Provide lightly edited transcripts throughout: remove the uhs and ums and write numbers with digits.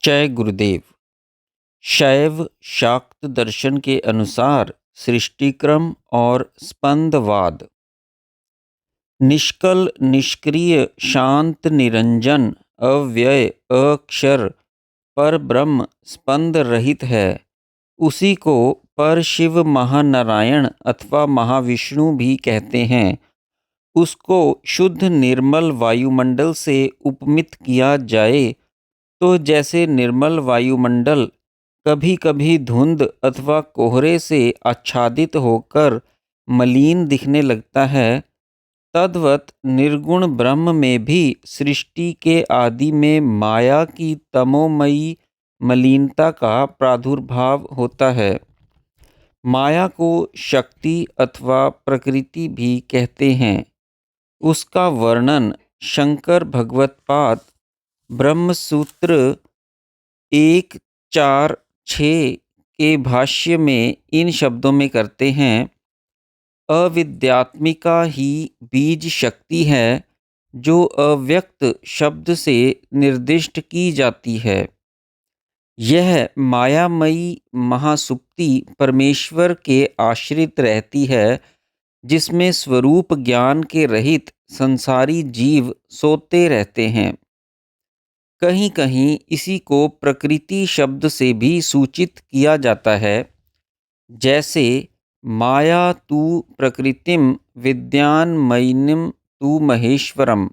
जय गुरुदेव। शैव शाक्त दर्शन के अनुसार सृष्टिक्रम और स्पंदवाद। निष्कल, निष्क्रिय, शांत, निरंजन, अव्यय, अक्षर पर ब्रह्म स्पंद रहित है। उसी को पर शिव महानारायण अथवा महाविष्णु भी कहते हैं। उसको शुद्ध निर्मल वायुमंडल से उपमित किया जाए तो जैसे निर्मल वायुमंडल कभी कभी धुंध अथवा कोहरे से आच्छादित होकर मलिन दिखने लगता है, तद्वत निर्गुण ब्रह्म में भी सृष्टि के आदि में माया की तमोमयी मलिनता का प्रादुर्भाव होता है। माया को शक्ति अथवा प्रकृति भी कहते हैं। उसका वर्णन शंकर भगवत्पाद ब्रह्मसूत्र 1, 4, 6 के भाष्य में इन शब्दों में करते हैं। अविद्यात्मिका ही बीज शक्ति है जो अव्यक्त शब्द से निर्दिष्ट की जाती है। यह मायामयी महासुप्ति परमेश्वर के आश्रित रहती है, जिसमें स्वरूप ज्ञान के रहित संसारी जीव सोते रहते हैं। कहीं कहीं इसी को प्रकृति शब्द से भी सूचित किया जाता है, जैसे माया तू प्रकृतिम विद्यान्मयिनीम तू महेश्वरम।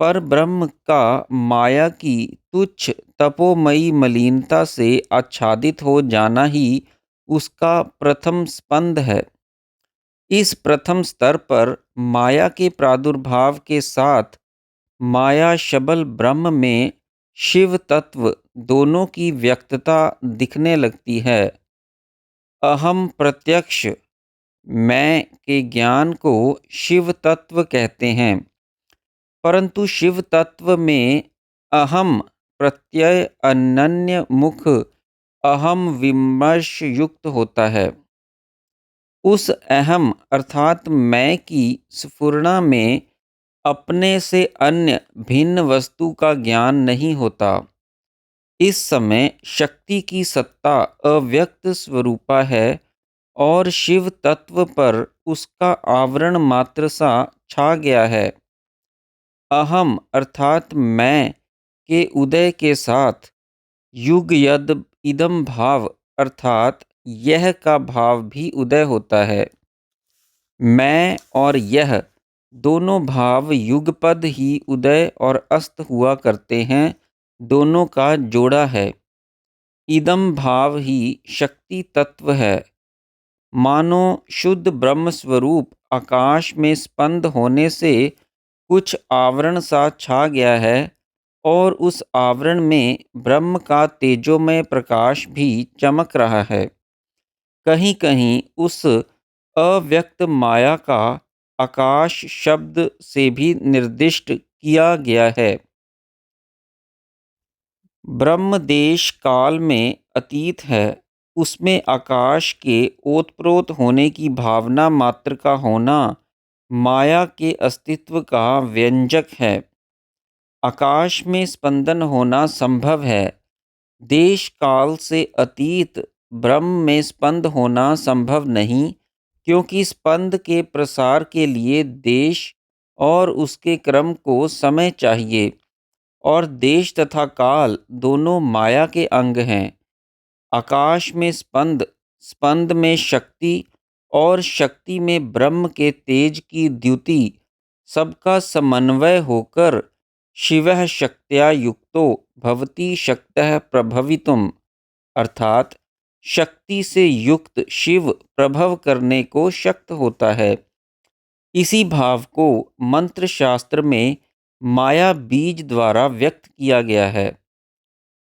पर ब्रह्म का माया की तुच्छ तपोमयी मलिनता से आच्छादित हो जाना ही उसका प्रथम स्पंद है। इस प्रथम स्तर पर माया के प्रादुर्भाव के साथ माया शबल ब्रह्म में शिव तत्व दोनों की व्यक्तता दिखने लगती है। अहम प्रत्यक्ष मैं के ज्ञान को शिव तत्व कहते हैं, परंतु शिव तत्व में अहम प्रत्यय अनन्य मुख अहम विमर्श युक्त होता है। उस अहम अर्थात मैं की स्फुरणा में अपने से अन्य भिन्न वस्तु का ज्ञान नहीं होता। इस समय शक्ति की सत्ता अव्यक्त स्वरूपा है और शिव तत्व पर उसका आवरण मात्र सा छा गया है। अहम अर्थात मैं के उदय के साथ युग यद इदम भाव अर्थात यह का भाव भी उदय होता है। मैं और यह दोनों भाव युगपद ही उदय और अस्त हुआ करते हैं, दोनों का जोड़ा है। इदम भाव ही शक्ति तत्व है। मानो शुद्ध ब्रह्म स्वरूप आकाश में स्पंद होने से कुछ आवरण सा छा गया है और उस आवरण में ब्रह्म का तेजोमय प्रकाश भी चमक रहा है। कहीं कहीं उस अव्यक्त माया का आकाश शब्द से भी निर्दिष्ट किया गया है। ब्रह्म देश काल में अतीत है, उसमें आकाश के ओतप्रोत होने की भावना मात्र का होना माया के अस्तित्व का व्यंजक है। आकाश में स्पंदन होना संभव है। देश काल से अतीत ब्रह्म में स्पंद होना संभव नहीं, क्योंकि स्पंद के प्रसार के लिए देश और उसके क्रम को समय चाहिए, और देश तथा काल दोनों माया के अंग हैं। आकाश में स्पंद, स्पंद में शक्ति और शक्ति में ब्रह्म के तेज की द्युति, सबका समन्वय होकर शिवः शक्त्या युक्तो भवति शक्तः प्रभवितुम अर्थात शक्ति से युक्त शिव प्रभव करने को शक्त होता है। इसी भाव को मंत्र शास्त्र में माया बीज द्वारा व्यक्त किया गया है।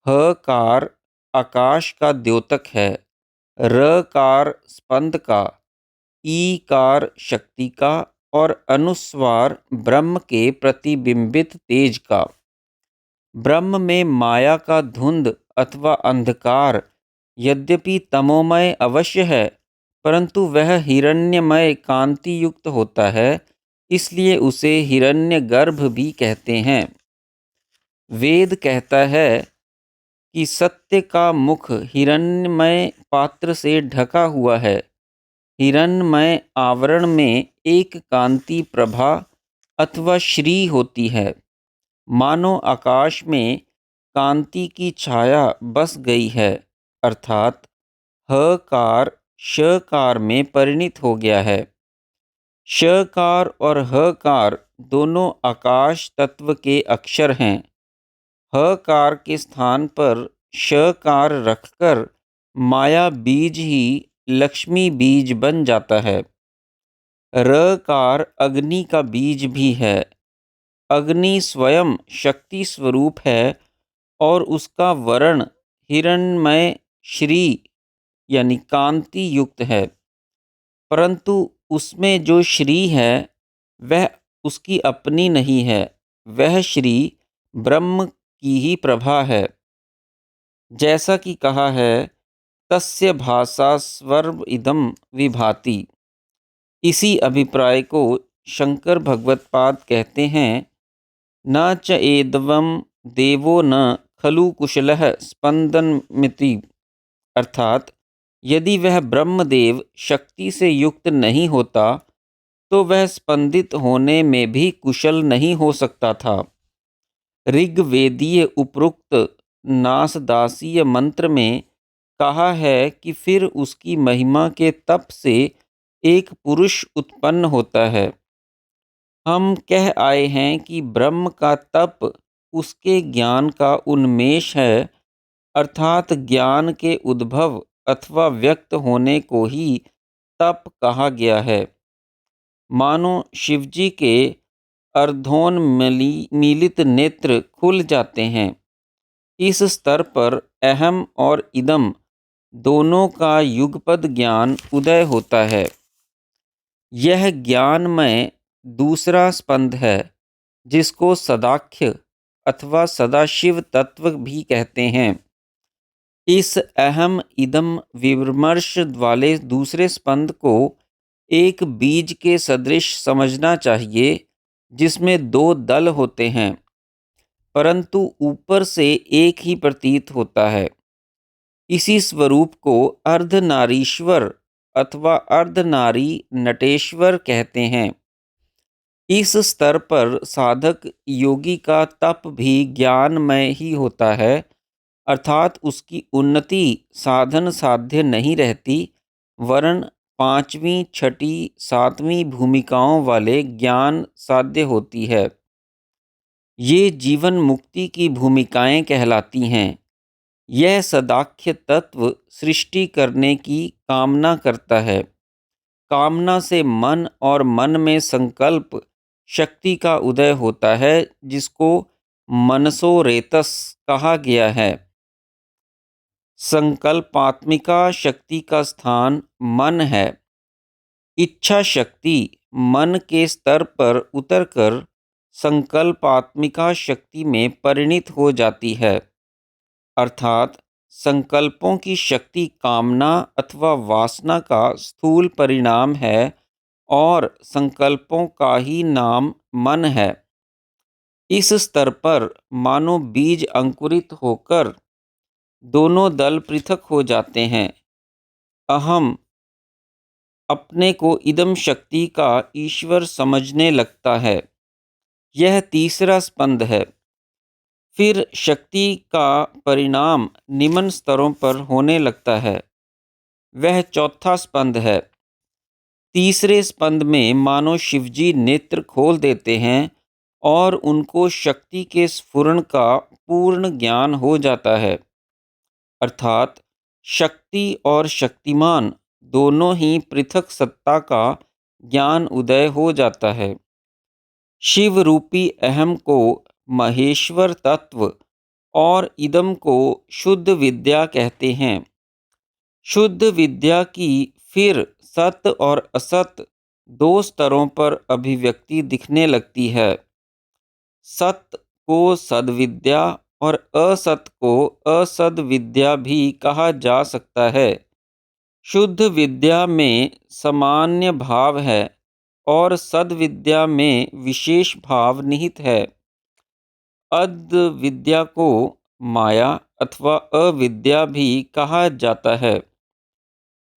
हकार आकाश का द्योतक है, रकार स्पंद का, ईकार शक्ति का और अनुस्वार ब्रह्म के प्रतिबिंबित तेज का। ब्रह्म में माया का धुंध अथवा अंधकार यद्यपि तमोमय अवश्य है, परंतु वह हिरण्यमय कांति युक्त होता है, इसलिए उसे हिरण्यगर्भ भी कहते हैं। वेद कहता है, कि सत्य का मुख हिरण्मय पात्र से ढका हुआ है। हिरण्मय आवरण में एक कांति प्रभा अथवा श्री होती है, मानो आकाश में कांति की छाया बस गई है, अर्थात हकार शकार में परिणित हो गया है। शकार और हकार दोनों आकाश तत्व के अक्षर हैं। हकार के स्थान पर शकार रखकर माया बीज ही लक्ष्मी बीज बन जाता है। रकार अग्नि का बीज भी है। अग्नि स्वयं शक्ति स्वरूप है और उसका वर्ण हिरण्मय श्री यानी कांति युक्त है, परंतु उसमें जो श्री है वह उसकी अपनी नहीं है, वह श्री ब्रह्म की ही प्रभा है। जैसा कि कहा है, तस्य भाषा स्वर्व इदम विभाति। इसी अभिप्राय को शंकर भगवत्पाद कहते हैं, न च एदवं देवो न खलु कुशलः स्पंदनमिति, अर्थात यदि वह ब्रह्मदेव शक्ति से युक्त नहीं होता तो वह स्पंदित होने में भी कुशल नहीं हो सकता था। ऋग्वेदीय उपरुक्त नासदासीय मंत्र में कहा है कि फिर उसकी महिमा के तप से एक पुरुष उत्पन्न होता है। हम कह आए हैं कि ब्रह्म का तप उसके ज्ञान का उन्मेष है, अर्थात ज्ञान के उद्भव अथवा व्यक्त होने को ही तप कहा गया है। मानो शिवजी के अर्धोन्मीलित नेत्र खुल जाते हैं। इस स्तर पर अहम और इदम दोनों का युगपद ज्ञान उदय होता है। यह ज्ञानमय दूसरा स्पंद है, जिसको सदाख्य अथवा सदाशिव तत्व भी कहते हैं। इस अहम इदम विमर्श वाले दूसरे स्पंद को एक बीज के सदृश समझना चाहिए, जिसमें दो दल होते हैं, परंतु ऊपर से एक ही प्रतीत होता है। इसी स्वरूप को अर्धनारीश्वर अथवा अर्धनारी नटेश्वर कहते हैं। इस स्तर पर साधक योगी का तप भी ज्ञानमय ही होता है, अर्थात उसकी उन्नति साधन साध्य नहीं रहती, वरन पांचवी छठी सातवीं भूमिकाओं वाले ज्ञान साध्य होती है। ये जीवन मुक्ति की भूमिकाएं कहलाती हैं। यह सदाख्य तत्व सृष्टि करने की कामना करता है। कामना से मन और मन में संकल्प शक्ति का उदय होता है, जिसको मनसो रेतस कहा गया है। संकल्पात्मिका शक्ति का स्थान मन है। इच्छा शक्ति मन के स्तर पर उतरकर संकल्पात्मिका शक्ति में परिणित हो जाती है, अर्थात संकल्पों की शक्ति कामना अथवा वासना का स्थूल परिणाम है और संकल्पों का ही नाम मन है। इस स्तर पर मानो बीज अंकुरित होकर दोनों दल पृथक हो जाते हैं। अहम अपने को इदम शक्ति का ईश्वर समझने लगता है। यह तीसरा स्पंद है। फिर शक्ति का परिणाम निम्न स्तरों पर होने लगता है। वह चौथा स्पंद है। तीसरे स्पंद में मानो शिवजी नेत्र खोल देते हैं और उनको शक्ति के स्फुरण का पूर्ण ज्ञान हो जाता है, अर्थात शक्ति और शक्तिमान दोनों ही पृथक सत्ता का ज्ञान उदय हो जाता है। शिव रूपी अहम को महेश्वर तत्व और इदम को शुद्ध विद्या कहते हैं। शुद्ध विद्या की फिर सत और असत दो स्तरों पर अभिव्यक्ति दिखने लगती है। सत को सद्विद्या और असत को असद विद्या भी कहा जा सकता है। शुद्ध विद्या में सामान्य भाव है और सद्विद्या में विशेष भाव निहित है। अद्य विद्या को माया अथवा अविद्या भी कहा जाता है।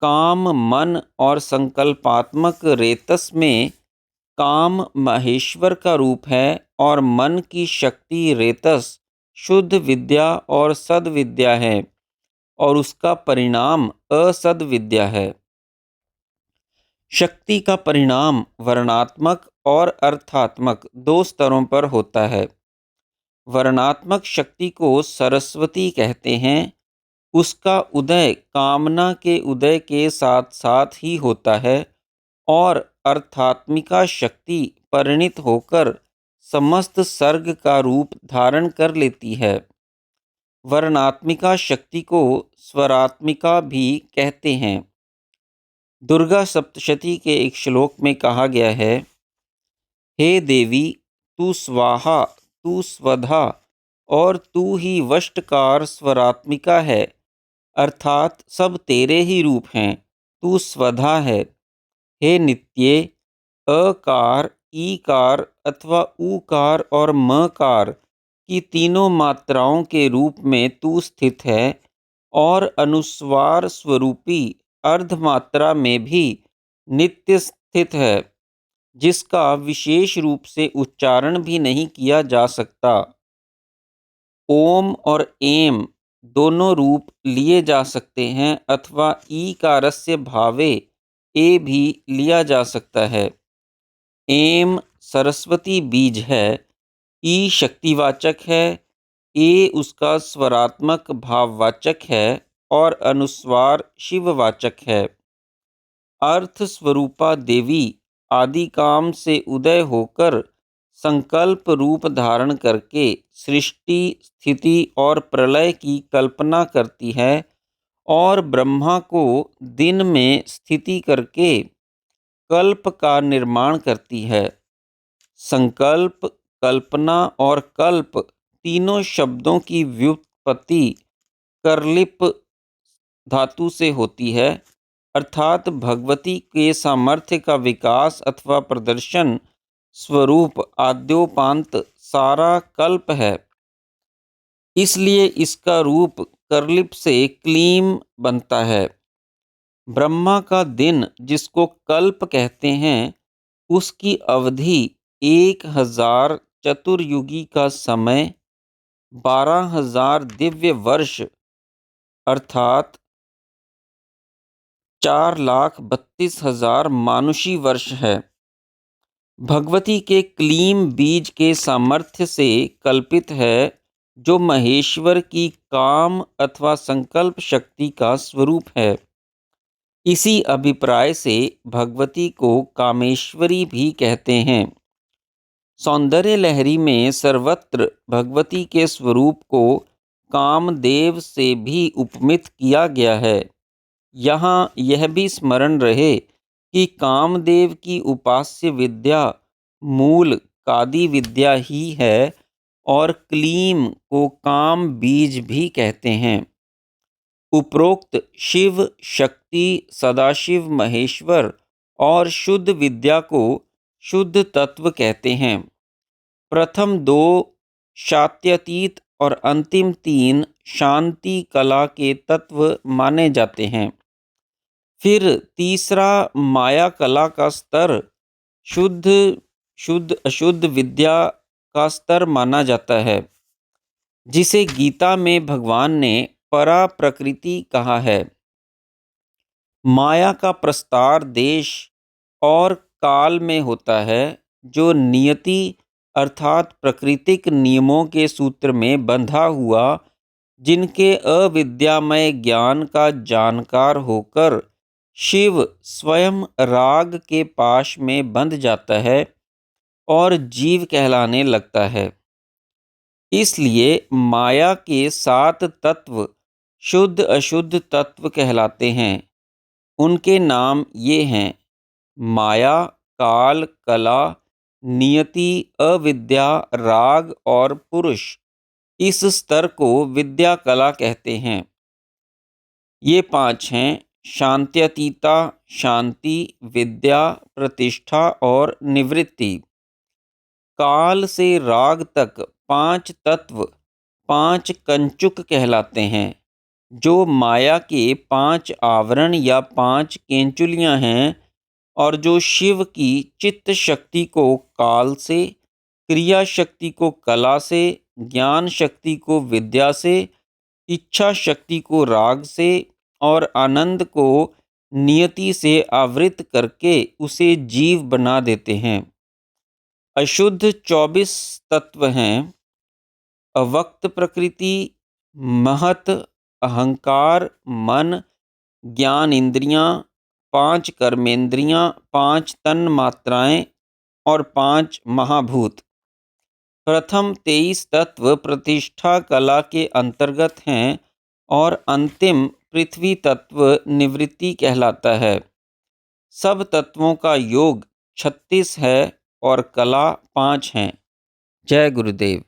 काम मन और संकल्पात्मक रेतस में काम महेश्वर का रूप है और मन की शक्ति रेतस शुद्ध विद्या और सद्विद्या है और उसका परिणाम असद विद्या है। शक्ति का परिणाम वर्णात्मक और अर्थात्मक दो स्तरों पर होता है। वर्णात्मक शक्ति को सरस्वती कहते हैं। उसका उदय कामना के उदय के साथ साथ ही होता है और अर्थात्मिका शक्ति परिणित होकर समस्त सर्ग का रूप धारण कर लेती है। वर्णात्मिका शक्ति को स्वरात्मिका भी कहते हैं। दुर्गा सप्तशती के एक श्लोक में कहा गया है, हे देवी, तू स्वाहा, तू स्वधा और तू ही वष्टकार स्वरात्मिका है, अर्थात सब तेरे ही रूप हैं। तू स्वधा है। हे नित्ये, अकार, ईकार अथवा ऊकार और मकार की तीनों मात्राओं के रूप में तू स्थित है और अनुस्वार स्वरूपी अर्धमात्रा में भी नित्य स्थित है, जिसका विशेष रूप से उच्चारण भी नहीं किया जा सकता। ओम और एम दोनों रूप लिए जा सकते हैं अथवा ईकारस्य भावे ए भी लिया जा सकता है। एम सरस्वती बीज है, ई शक्तिवाचक है, ए उसका स्वरात्मक भाववाचक है और अनुस्वार शिववाचक है। अर्थ स्वरूपा देवी आदि काम से उदय होकर संकल्प रूप धारण करके सृष्टि स्थिति और प्रलय की कल्पना करती है और ब्रह्मा को दिन में स्थिति करके कल्प का निर्माण करती है। संकल्प, कल्पना और कल्प तीनों शब्दों की व्युत्पत्ति करलिप धातु से होती है, अर्थात भगवती के सामर्थ्य का विकास अथवा प्रदर्शन स्वरूप आद्योपांत सारा कल्प है। इसलिए इसका रूप करलिप से क्लीम बनता है। ब्रह्मा का दिन जिसको कल्प कहते हैं, उसकी अवधि 1000 चतुर्युगी का समय, 12,000 दिव्य वर्ष अर्थात 4,32,000 मानुषी वर्ष है। भगवती के क्लीम बीज के सामर्थ्य से कल्पित है, जो महेश्वर की काम अथवा संकल्प शक्ति का स्वरूप है। इसी अभिप्राय से भगवती को कामेश्वरी भी कहते हैं। सौंदर्य लहरी में सर्वत्र भगवती के स्वरूप को कामदेव से भी उपमित किया गया है। यहाँ यह भी स्मरण रहे कि कामदेव की उपास्य विद्या मूल कादि विद्या ही है और क्लीम को काम बीज भी कहते हैं। उपरोक्त शिव, शक्ति, सदाशिव, महेश्वर और शुद्ध विद्या को शुद्ध तत्व कहते हैं। प्रथम दो शात्यतीत और अंतिम तीन शांति कला के तत्व माने जाते हैं। फिर तीसरा माया कला का स्तर शुद्ध शुद्ध अशुद्ध विद्या का स्तर माना जाता है, जिसे गीता में भगवान ने परा प्रकृति कहा है। माया का प्रस्तार देश और काल में होता है, जो नियति अर्थात प्राकृतिक नियमों के सूत्र में बंधा हुआ, जिनके अविद्यामय ज्ञान का जानकार होकर शिव स्वयं राग के पाश में बंध जाता है और जीव कहलाने लगता है। इसलिए माया के 7 तत्व शुद्ध अशुद्ध तत्व कहलाते हैं। उनके नाम ये हैं: माया, काल, कला, नियति, अविद्या, राग और पुरुष। इस स्तर को विद्या कला कहते हैं। ये 5 हैं: शांत्यतीता, शांति, विद्या, प्रतिष्ठा और निवृत्ति। काल से राग तक 5 तत्व 5 कंचुक कहलाते हैं, जो माया के 5 आवरण या 5 केंचुलियाँ हैं और जो शिव की चित्त शक्ति को काल से, क्रिया शक्ति को कला से, ज्ञान शक्ति को विद्या से, इच्छा शक्ति को राग से और आनंद को नियति से आवृत करके उसे जीव बना देते हैं। अशुद्ध 24 तत्व हैं: अव्यक्त प्रकृति, महत, अहंकार, मन, ज्ञान इंद्रियां, 5 कर्मेंद्रियां, 5 तन मात्राएं और 5 महाभूत। प्रथम 23 तत्व प्रतिष्ठा कला के अंतर्गत हैं और अंतिम पृथ्वी तत्व निवृत्ति कहलाता है। सब तत्वों का योग 36 है और कला 5 हैं। जय गुरुदेव।